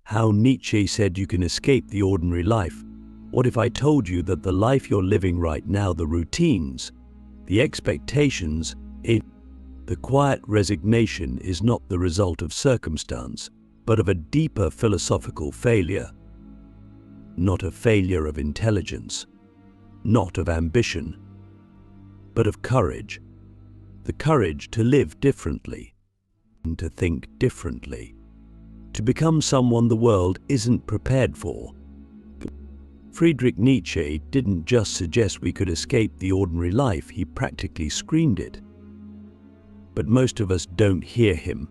How Nietzsche said you can escape the ordinary life. What if I told you that the life you're living right now, the routines, the expectations, the quiet resignation is not the result of circumstance, but of a deeper philosophical failure. Not a failure of intelligence, not of ambition, but of courage. The courage to live differently, and to think differently, to become someone the world isn't prepared for. Friedrich Nietzsche didn't just suggest we could escape the ordinary life, he practically screamed it. But most of us don't hear him,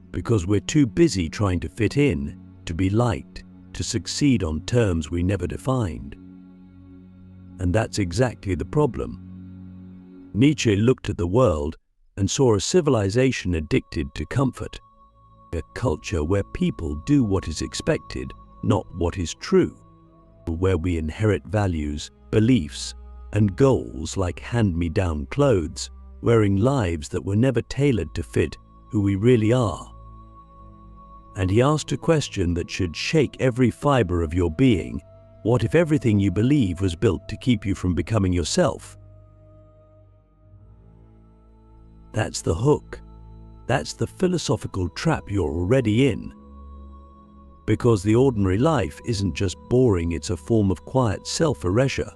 because we're too busy trying to fit in, to be liked, to succeed on terms we never defined. And that's exactly the problem. Nietzsche looked at the world and saw a civilization addicted to comfort, a culture where people do what is expected, not what is true, where we inherit values, beliefs, and goals like hand-me-down clothes, wearing lives that were never tailored to fit who we really are. And he asked a question that should shake every fiber of your being. What if everything you believe was built to keep you from becoming yourself? That's the hook. That's the philosophical trap you're already in. Because the ordinary life isn't just boring, it's a form of quiet self-erasure.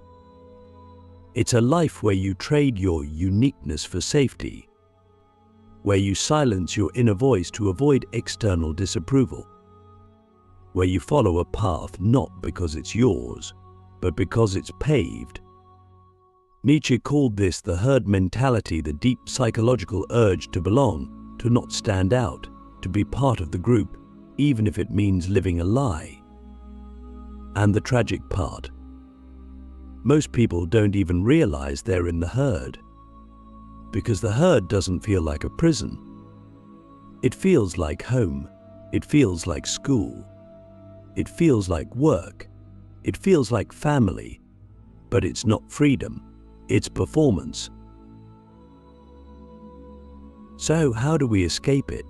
It's a life where you trade your uniqueness for safety, where you silence your inner voice to avoid external disapproval, where you follow a path not because it's yours, but because it's paved. Nietzsche called this the herd mentality, the deep psychological urge to belong, to not stand out, to be part of the group, even if it means living a lie. And the tragic part, most people don't even realize they're in the herd, because the herd doesn't feel like a prison. It feels like home, it feels like school, it feels like work, it feels like family, but it's not freedom, it's performance. So how do we escape it?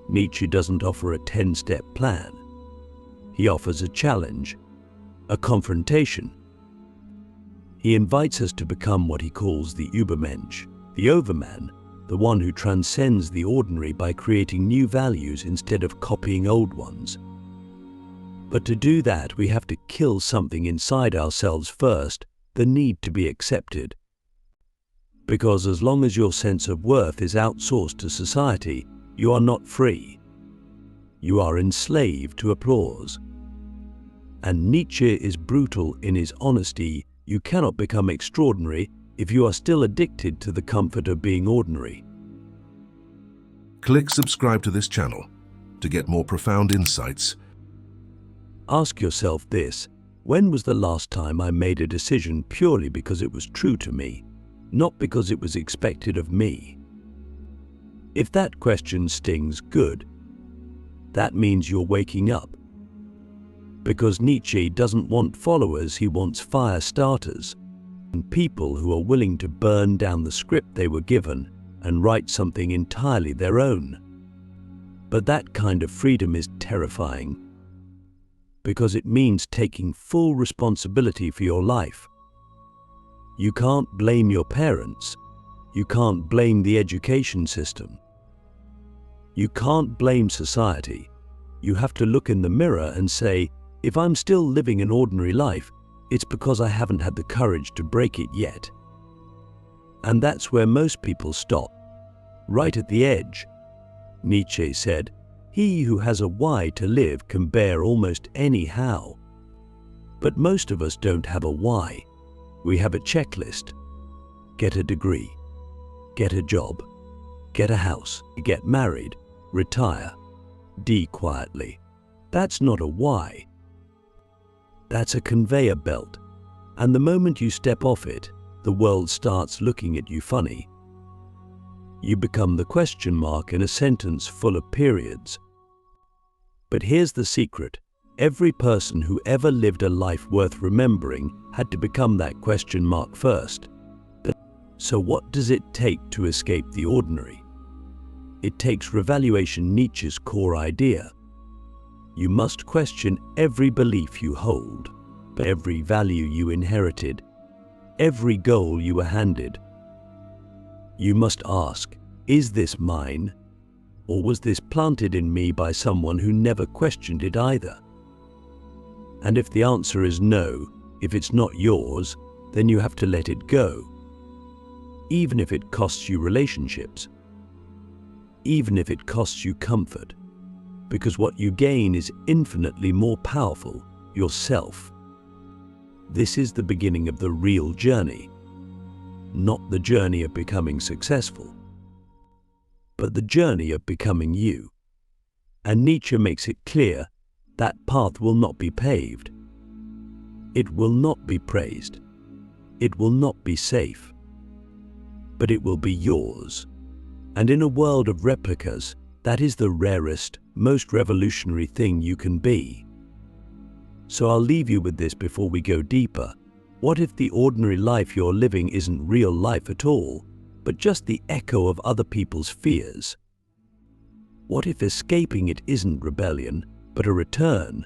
Nietzsche doesn't offer a 10-step plan. He offers a challenge, a confrontation. He invites us to become what he calls the Übermensch, the overman, the one who transcends the ordinary by creating new values instead of copying old ones. But to do that, we have to kill something inside ourselves first, the need to be accepted. Because as long as your sense of worth is outsourced to society, you are not free. You are enslaved to applause. And Nietzsche is brutal in his honesty. You cannot become extraordinary if you are still addicted to the comfort of being ordinary. Click subscribe to this channel to get more profound insights. Ask yourself this: when was the last time I made a decision purely because it was true to me, not because it was expected of me? If that question stings, good. That means you're waking up. Because Nietzsche doesn't want followers, he wants fire starters, and people who are willing to burn down the script they were given and write something entirely their own. But that kind of freedom is terrifying, because it means taking full responsibility for your life. You can't blame your parents. You can't blame the education system. You can't blame society. You have to look in the mirror and say, if I'm still living an ordinary life, it's because I haven't had the courage to break it yet. And that's where most people stop, right at the edge. Nietzsche said, "He who has a why to live can bear almost any how." But most of us don't have a why. We have a checklist. Get a degree, get a job, get a house, get married, retire, die quietly. That's not a why. That's a conveyor belt. And the moment you step off it, the world starts looking at you funny. You become the question mark in a sentence full of periods. But here's the secret. Every person who ever lived a life worth remembering had to become that question mark first. So what does it take to escape the ordinary? It takes revaluation, Nietzsche's core idea. You must question every belief you hold, every value you inherited, every goal you were handed. You must ask, is this mine? Or was this planted in me by someone who never questioned it either? And if the answer is no, if it's not yours, then you have to let it go. Even if it costs you relationships. Even if it costs you comfort. Because what you gain is infinitely more powerful, yourself. This is the beginning of the real journey. Not the journey of becoming successful, but the journey of becoming you. And Nietzsche makes it clear that path will not be paved. It will not be praised. It will not be safe. But it will be yours. And in a world of replicas, that is the rarest, most revolutionary thing you can be. So I'll leave you with this before we go deeper. What if the ordinary life you're living isn't real life at all, but just the echo of other people's fears? What if escaping it isn't rebellion, but a return?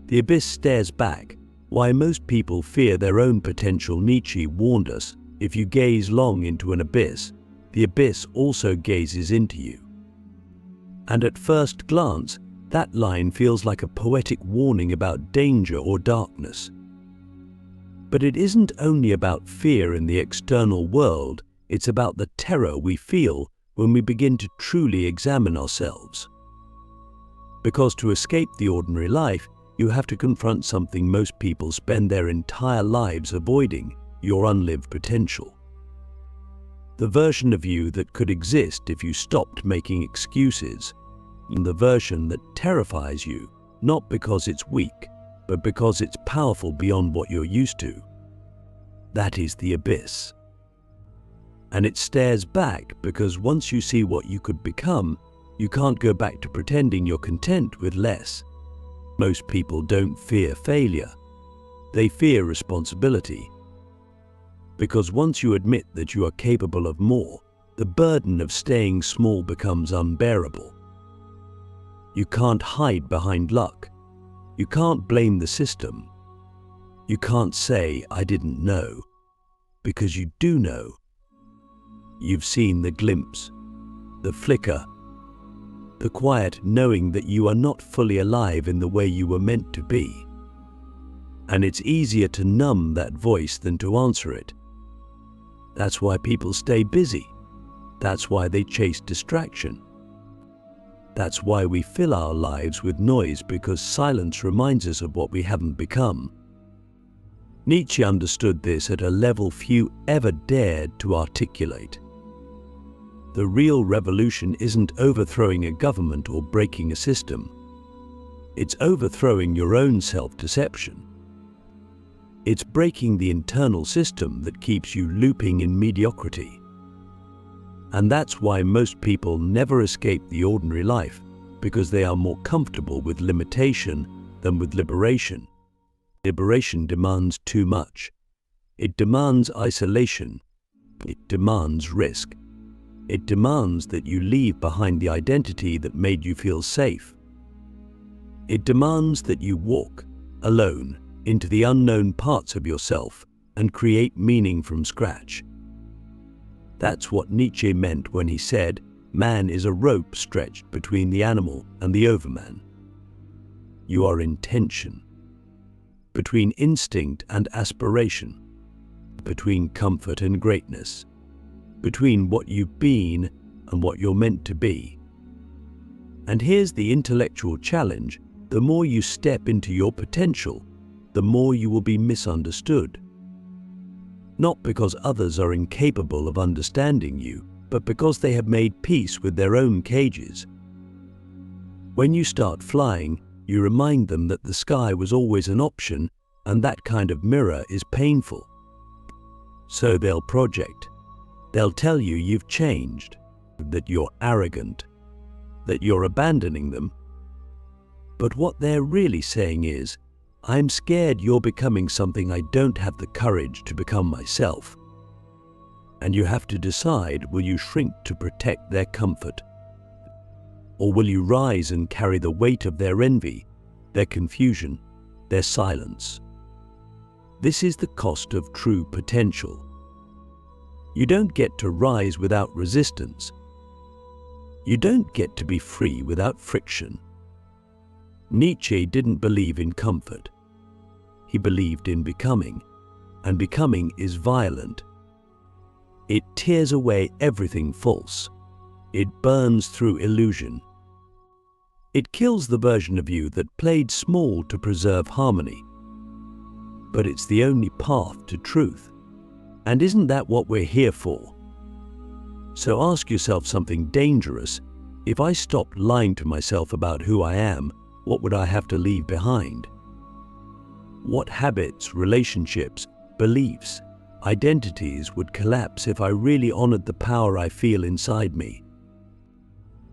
The abyss stares back. Why most people fear their own potential. Nietzsche warned us, if you gaze long into an abyss, the abyss also gazes into you. And at first glance, that line feels like a poetic warning about danger or darkness. But it isn't only about fear in the external world, it's about the terror we feel when we begin to truly examine ourselves. Because to escape the ordinary life, you have to confront something most people spend their entire lives avoiding, your unlived potential. The version of you that could exist if you stopped making excuses, and the version that terrifies you, not because it's weak, but because it's powerful beyond what you're used to. That is the abyss. And it stares back because once you see what you could become, you can't go back to pretending you're content with less. Most people don't fear failure. They fear responsibility. Because once you admit that you are capable of more, the burden of staying small becomes unbearable. You can't hide behind luck. You can't blame the system. You can't say, I didn't know, because you do know. You've seen the glimpse, the flicker, the quiet knowing that you are not fully alive in the way you were meant to be. And it's easier to numb that voice than to answer it. That's why people stay busy. That's why they chase distraction. That's why we fill our lives with noise, because silence reminds us of what we haven't become. Nietzsche understood this at a level few ever dared to articulate. The real revolution isn't overthrowing a government or breaking a system. It's overthrowing your own self-deception. It's breaking the internal system that keeps you looping in mediocrity. And that's why most people never escape the ordinary life, because they are more comfortable with limitation than with liberation. Liberation demands too much. It demands isolation. It demands risk. It demands that you leave behind the identity that made you feel safe. It demands that you walk, alone, into the unknown parts of yourself and create meaning from scratch. That's what Nietzsche meant when he said, man is a rope stretched between the animal and the overman. You are in tension, between instinct and aspiration, between comfort and greatness, between what you've been and what you're meant to be. And here's the intellectual challenge: the more you step into your potential, the more you will be misunderstood. Not because others are incapable of understanding you, but because they have made peace with their own cages. When you start flying, you remind them that the sky was always an option, and that kind of mirror is painful. So they'll project. They'll tell you you've changed, that you're arrogant, that you're abandoning them. But what they're really saying is, I'm scared you're becoming something I don't have the courage to become myself. And you have to decide, will you shrink to protect their comfort? Or will you rise and carry the weight of their envy, their confusion, their silence? This is the cost of true potential. You don't get to rise without resistance. You don't get to be free without friction. Nietzsche didn't believe in comfort. He believed in becoming, and becoming is violent. It tears away everything false. It burns through illusion. It kills the version of you that played small to preserve harmony. But it's the only path to truth. And isn't that what we're here for? So ask yourself something dangerous. If I stopped lying to myself about who I am, what would I have to leave behind? What habits, relationships, beliefs, identities would collapse if I really honored the power I feel inside me?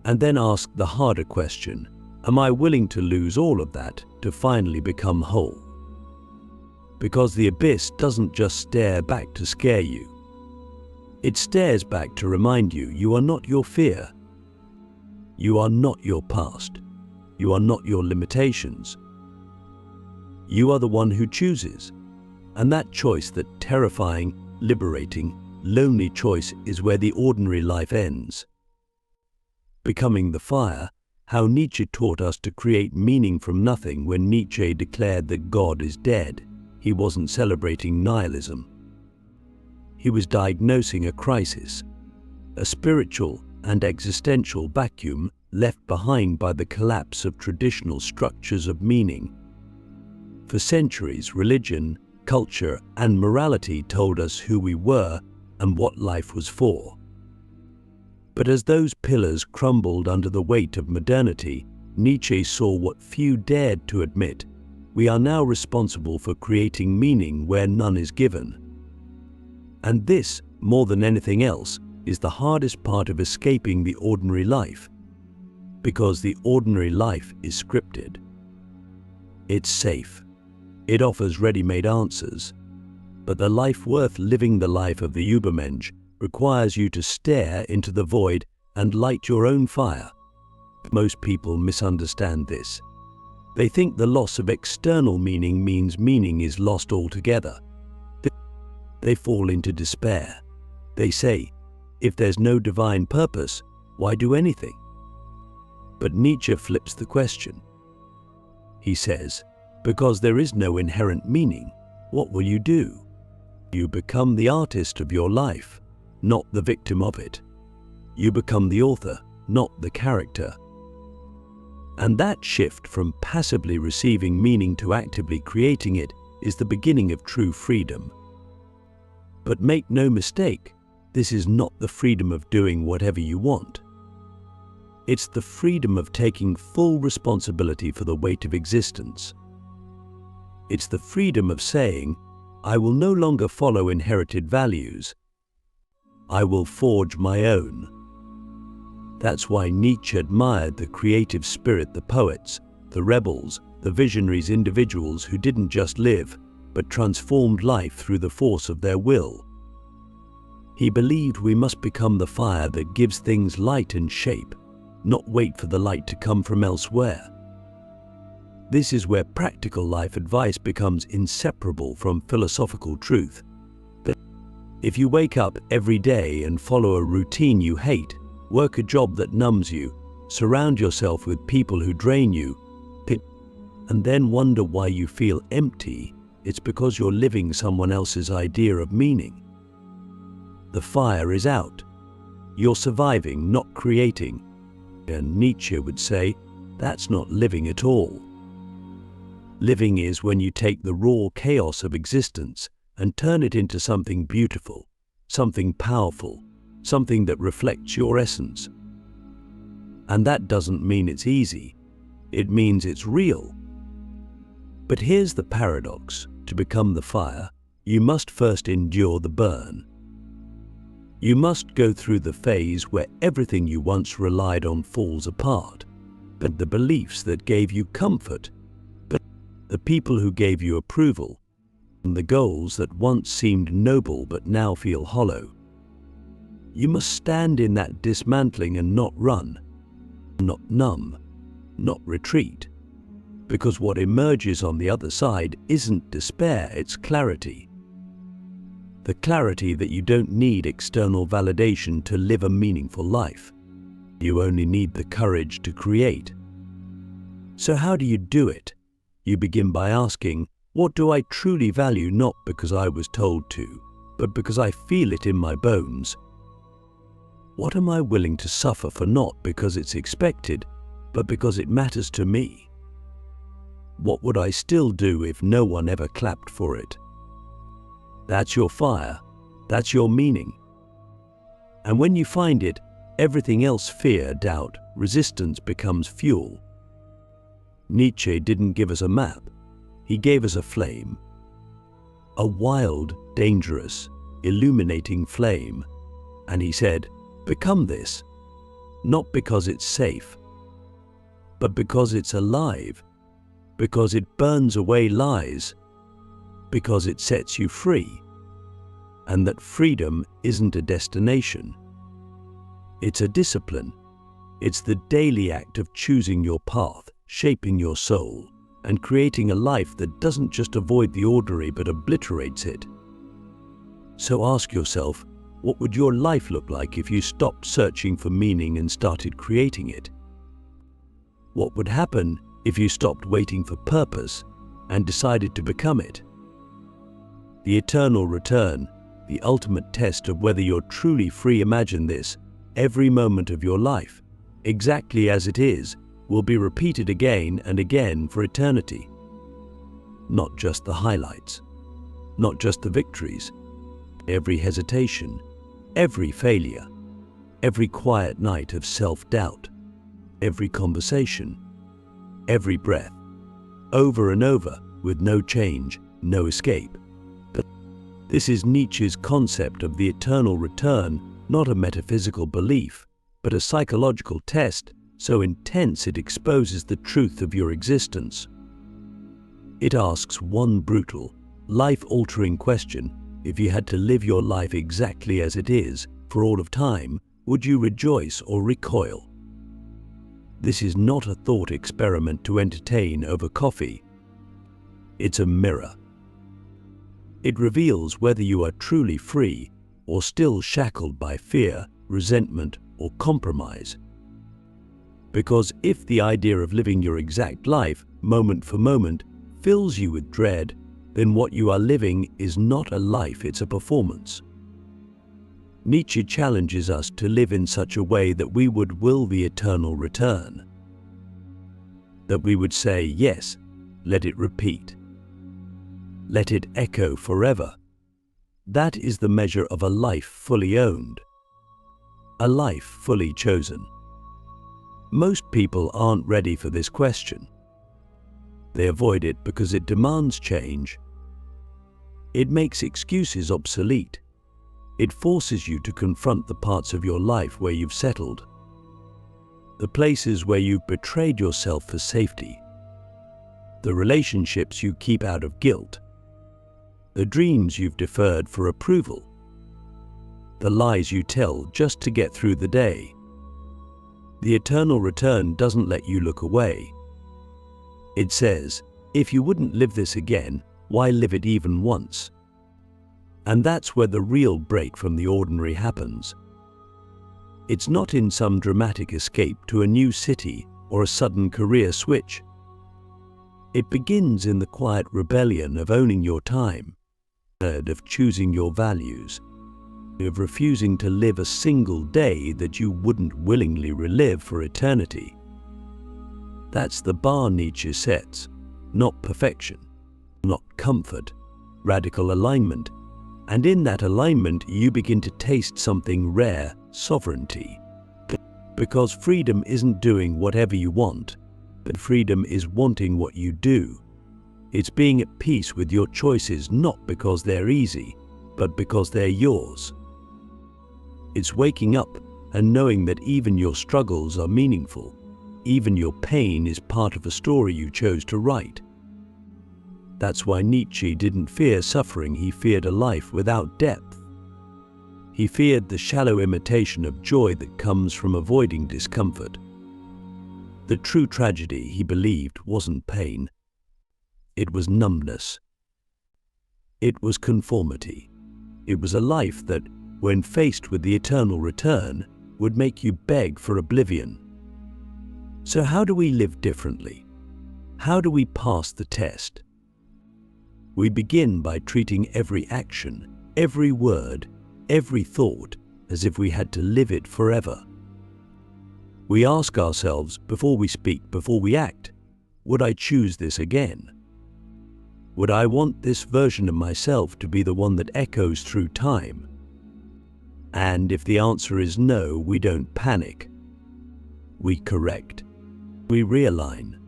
And then ask the harder question, am I willing to lose all of that to finally become whole? Because the abyss doesn't just stare back to scare you. It stares back to remind you you are not your fear. You are not your past. You are not your limitations. You are the one who chooses. And that choice, that terrifying, liberating, lonely choice, is where the ordinary life ends. Becoming the fire, how Nietzsche taught us to create meaning from nothing. When Nietzsche declared that God is dead, he wasn't celebrating nihilism. He was diagnosing a crisis, a spiritual and existential vacuum left behind by the collapse of traditional structures of meaning. For centuries, religion, culture, and morality told us who we were and what life was for. But as those pillars crumbled under the weight of modernity, Nietzsche saw what few dared to admit: we are now responsible for creating meaning where none is given. And this, more than anything else, is the hardest part of escaping the ordinary life, because the ordinary life is scripted. It's safe. It offers ready-made answers. But the life worth living, the life of the Übermensch, requires you to stare into the void and light your own fire. Most people misunderstand this. They think the loss of external meaning means meaning is lost altogether. They fall into despair. They say, if there's no divine purpose, why do anything? But Nietzsche flips the question. He says, because there is no inherent meaning, what will you do? You become the artist of your life, not the victim of it. You become the author, not the character. And that shift from passively receiving meaning to actively creating it is the beginning of true freedom. But make no mistake, this is not the freedom of doing whatever you want. It's the freedom of taking full responsibility for the weight of existence. It's the freedom of saying, I will no longer follow inherited values. I will forge my own. That's why Nietzsche admired the creative spirit, the poets, the rebels, the visionaries, individuals who didn't just live, but transformed life through the force of their will. He believed we must become the fire that gives things light and shape, not wait for the light to come from elsewhere. This is where practical life advice becomes inseparable from philosophical truth. If you wake up every day and follow a routine you hate, work a job that numbs you, surround yourself with people who drain you, and then wonder why you feel empty, it's because you're living someone else's idea of meaning. The fire is out. You're surviving, not creating. And Nietzsche would say, that's not living at all. Living is when you take the raw chaos of existence and turn it into something beautiful, something powerful, something that reflects your essence. And that doesn't mean it's easy. It means it's real. But here's the paradox. To become the fire, you must first endure the burn. You must go through the phase where everything you once relied on falls apart. But the beliefs that gave you comfort, but the people who gave you approval, and the goals that once seemed noble but now feel hollow. You must stand in that dismantling and not run. not numb, not retreat. Because what emerges on the other side isn't despair, it's clarity. The clarity that you don't need external validation to live a meaningful life. You only need the courage to create. So how do you do it? You begin by asking, what do I truly value, not because I was told to, but because I feel it in my bones? What am I willing to suffer for, not because it's expected, but because it matters to me? What would I still do if no one ever clapped for it? That's your fire. That's your meaning. And when you find it, everything else, fear, doubt, resistance, becomes fuel. Nietzsche didn't give us a map. He gave us a flame. A wild, dangerous, illuminating flame. And he said, become this, not because it's safe, but because it's alive, because it burns away lies, because it sets you free, and that freedom isn't a destination. It's a discipline. It's the daily act of choosing your path, shaping your soul, and creating a life that doesn't just avoid the ordinary but obliterates it. So ask yourself, what would your life look like if you stopped searching for meaning and started creating it? What would happen if you stopped waiting for purpose and decided to become it? The eternal return, the ultimate test of whether you're truly free. Imagine this: every moment of your life, exactly as it is, will be repeated again and again for eternity. Not just the highlights, not just the victories. Every hesitation, every failure, every quiet night of self-doubt, every conversation, every breath, over and over, with no change, no escape. But this is Nietzsche's concept of the eternal return, not a metaphysical belief, but a psychological test so intense it exposes the truth of your existence. It asks one brutal, life-altering question: if you had to live your life exactly as it is, for all of time, would you rejoice or recoil? This is not a thought experiment to entertain over coffee. It's a mirror. It reveals whether you are truly free or still shackled by fear, resentment, or compromise. Because if the idea of living your exact life, moment for moment, fills you with dread, then what you are living is not a life, it's a performance. Nietzsche challenges us to live in such a way that we would will the eternal return. That we would say, yes, let it repeat. Let it echo forever. That is the measure of a life fully owned. A life fully chosen. Most people aren't ready for this question. They avoid it because it demands change. It makes excuses obsolete. It forces you to confront the parts of your life where you've settled. The places where you've betrayed yourself for safety. The relationships you keep out of guilt. The dreams you've deferred for approval. The lies you tell just to get through the day. The eternal return doesn't let you look away. It says, if you wouldn't live this again, why live it even once? And that's where the real break from the ordinary happens. It's not in some dramatic escape to a new city or a sudden career switch. It begins in the quiet rebellion of owning your time, of choosing your values, of refusing to live a single day that you wouldn't willingly relive for eternity. That's the bar Nietzsche sets, not perfection, not comfort, radical alignment. And in that alignment, you begin to taste something rare: sovereignty. Because freedom isn't doing whatever you want, but freedom is wanting what you do. It's being at peace with your choices, not because they're easy, but because they're yours. It's waking up and knowing that even your struggles are meaningful. Even your pain is part of a story you chose to write. That's why Nietzsche didn't fear suffering, he feared a life without depth. He feared the shallow imitation of joy that comes from avoiding discomfort. The true tragedy, he believed, wasn't pain. It was numbness. It was conformity. It was a life that, when faced with the eternal return, would make you beg for oblivion. So how do we live differently? How do we pass the test? We begin by treating every action, every word, every thought as if we had to live it forever. We ask ourselves before we speak, before we act, would I choose this again? Would I want this version of myself to be the one that echoes through time? And if the answer is no, we don't panic. We correct. We realign.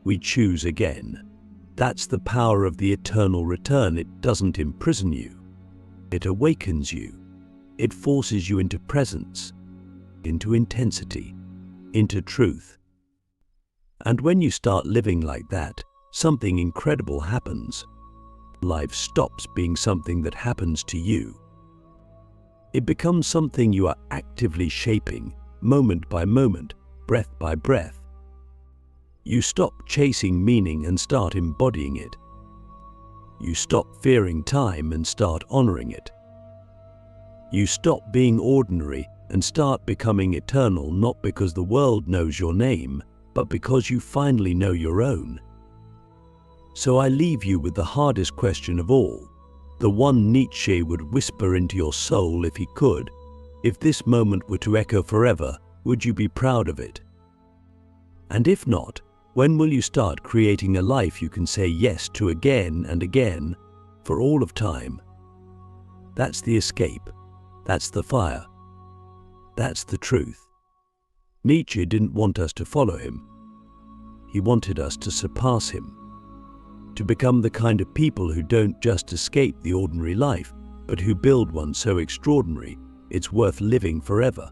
We choose again. That's the power of the eternal return. It doesn't imprison you. It awakens you. It forces you into presence, into intensity, into truth. And when you start living like that, something incredible happens. Life stops being something that happens to you. It becomes something you are actively shaping, moment by moment, breath by breath. You stop chasing meaning and start embodying it. You stop fearing time and start honoring it. You stop being ordinary and start becoming eternal, not because the world knows your name, but because you finally know your own. So I leave you with the hardest question of all, the one Nietzsche would whisper into your soul if he could. If this moment were to echo forever, would you be proud of it? And if not, when will you start creating a life you can say yes to again and again, for all of time? That's the escape. That's the fire. That's the truth. Nietzsche didn't want us to follow him. He wanted us to surpass him, to become the kind of people who don't just escape the ordinary life, but who build one so extraordinary it's worth living forever.